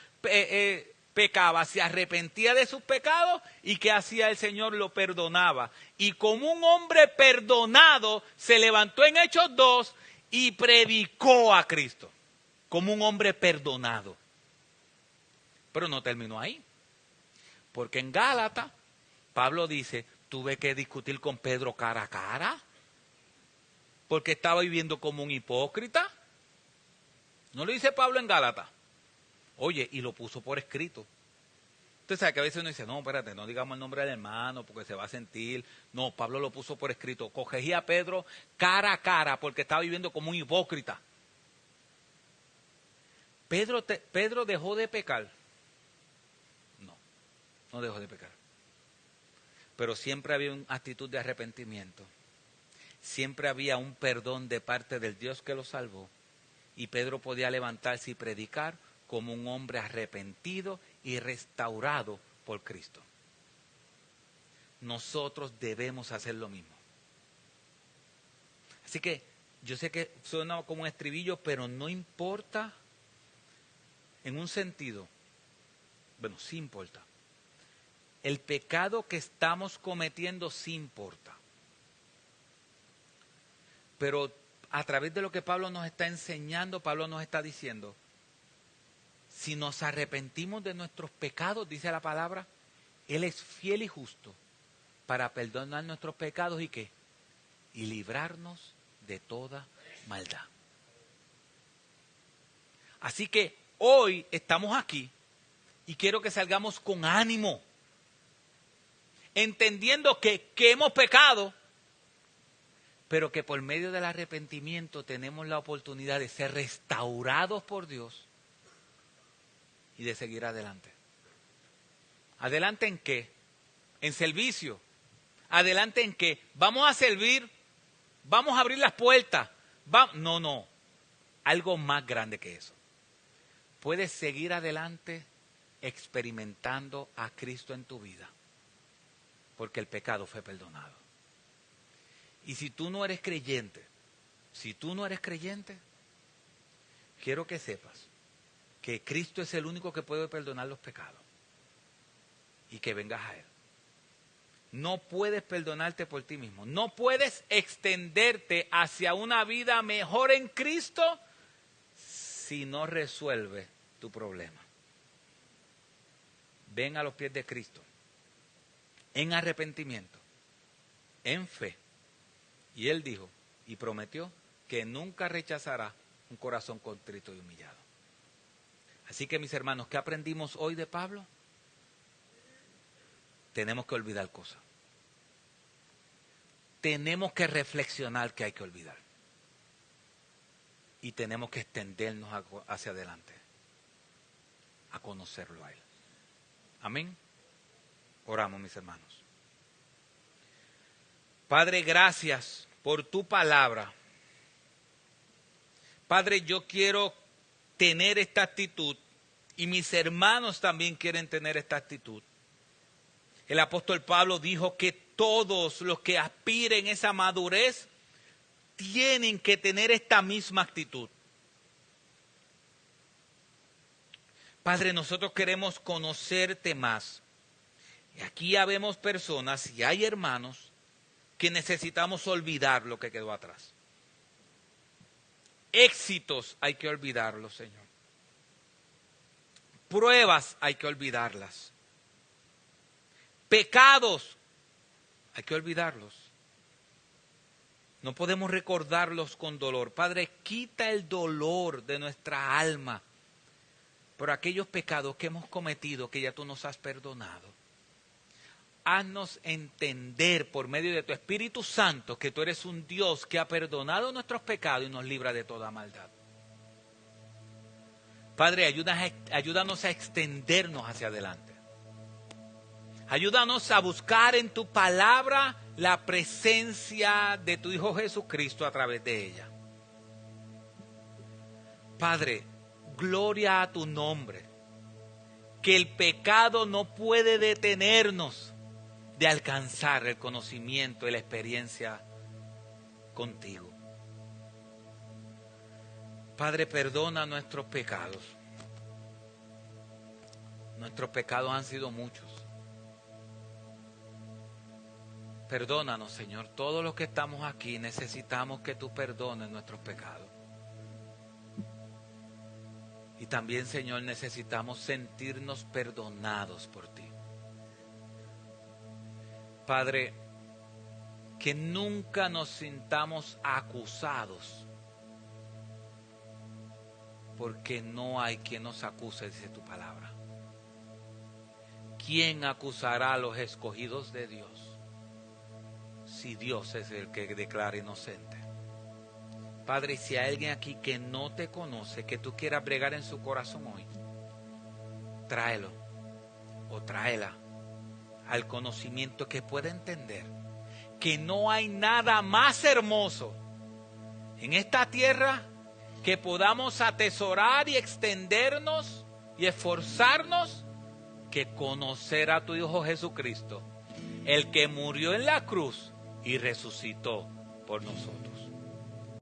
pecaba, se arrepentía de sus pecados, y ¿qué hacía el Señor? Lo perdonaba. Y como un hombre perdonado, se levantó en Hechos 2 y predicó a Cristo. Como un hombre perdonado. Pero no terminó ahí. Porque en Gálatas, Pablo dice, tuve que discutir con Pedro cara a cara. Porque estaba viviendo como un hipócrita. ¿No lo dice Pablo en Gálatas? Oye, y lo puso por escrito. Usted sabe que a veces uno dice, no, espérate, no digamos el nombre del hermano porque se va a sentir. No, Pablo lo puso por escrito. Corregía a Pedro cara a cara porque estaba viviendo como un hipócrita. ¿Pedro dejó de pecar? No dejó de pecar. Pero siempre había una actitud de arrepentimiento. Siempre había un perdón de parte del Dios que lo salvó. Y Pedro podía levantarse y predicar como un hombre arrepentido y restaurado por Cristo. Nosotros debemos hacer lo mismo. Así que yo sé que suena como un estribillo, pero no importa en un sentido. Bueno, sí importa. el pecado que estamos cometiendo sí importa. Pero a través de lo que Pablo nos está enseñando, Pablo nos está diciendo, si nos arrepentimos de nuestros pecados, dice la palabra, Él es fiel y justo para perdonar nuestros pecados y ¿qué? Y librarnos de toda maldad. Así que hoy estamos aquí y quiero que salgamos con ánimo, entendiendo que hemos pecado, pero que por medio del arrepentimiento tenemos la oportunidad de ser restaurados por Dios y de seguir adelante. ¿Adelante en qué? En servicio. ¿Adelante en qué? Vamos a servir, vamos a abrir las puertas. No, algo más grande que eso. Puedes seguir adelante experimentando a Cristo en tu vida, porque el pecado fue perdonado. Y si tú no eres creyente, quiero que sepas que Cristo es el único que puede perdonar los pecados y que vengas a Él. No puedes perdonarte por ti mismo, no puedes extenderte hacia una vida mejor en Cristo si no resuelves tu problema. Ven a los pies de Cristo en arrepentimiento, en fe. Y Él dijo y prometió que nunca rechazará un corazón contrito y humillado. Así que mis hermanos, ¿qué aprendimos hoy de Pablo? Tenemos que olvidar cosas. Tenemos que reflexionar que hay que olvidar. Y tenemos que extendernos hacia adelante, a conocerlo a Él. Amén. Oramos, mis hermanos. Padre, gracias por tu palabra. Padre, yo quiero tener esta actitud y mis hermanos también quieren tener esta actitud. El apóstol Pablo dijo que todos los que aspiren a esa madurez tienen que tener esta misma actitud. Padre, nosotros queremos conocerte más. Y aquí habemos personas y hay hermanos que necesitamos olvidar lo que quedó atrás. Éxitos hay que olvidarlos, Señor. Pruebas hay que olvidarlas. Pecados hay que olvidarlos. No podemos recordarlos con dolor. Padre, quita el dolor de nuestra alma por aquellos pecados que hemos cometido que ya tú nos has perdonado. Haznos entender por medio de tu Espíritu Santo que tú eres un Dios que ha perdonado nuestros pecados y nos libra de toda maldad. Padre, ayúdanos a extendernos hacia adelante. Ayúdanos a buscar en tu palabra la presencia de tu Hijo Jesucristo a través de ella. Padre, gloria a tu nombre. Que el pecado no puede detenernos de alcanzar el conocimiento y la experiencia contigo. Padre, perdona nuestros pecados. Nuestros pecados han sido muchos. Perdónanos, Señor. Todos los que estamos aquí necesitamos que tú perdones nuestros pecados. Y también, Señor, necesitamos sentirnos perdonados por ti. Padre, que nunca nos sintamos acusados, porque no hay quien nos acuse, dice tu palabra. ¿Quién acusará a los escogidos de Dios si Dios es el que declara inocente? Padre, si hay alguien aquí que no te conoce, que tú quieras bregar en su corazón hoy, tráelo o tráela al conocimiento que pueda entender que no hay nada más hermoso en esta tierra que podamos atesorar y extendernos y esforzarnos que conocer a tu Hijo Jesucristo, el que murió en la cruz y resucitó por nosotros.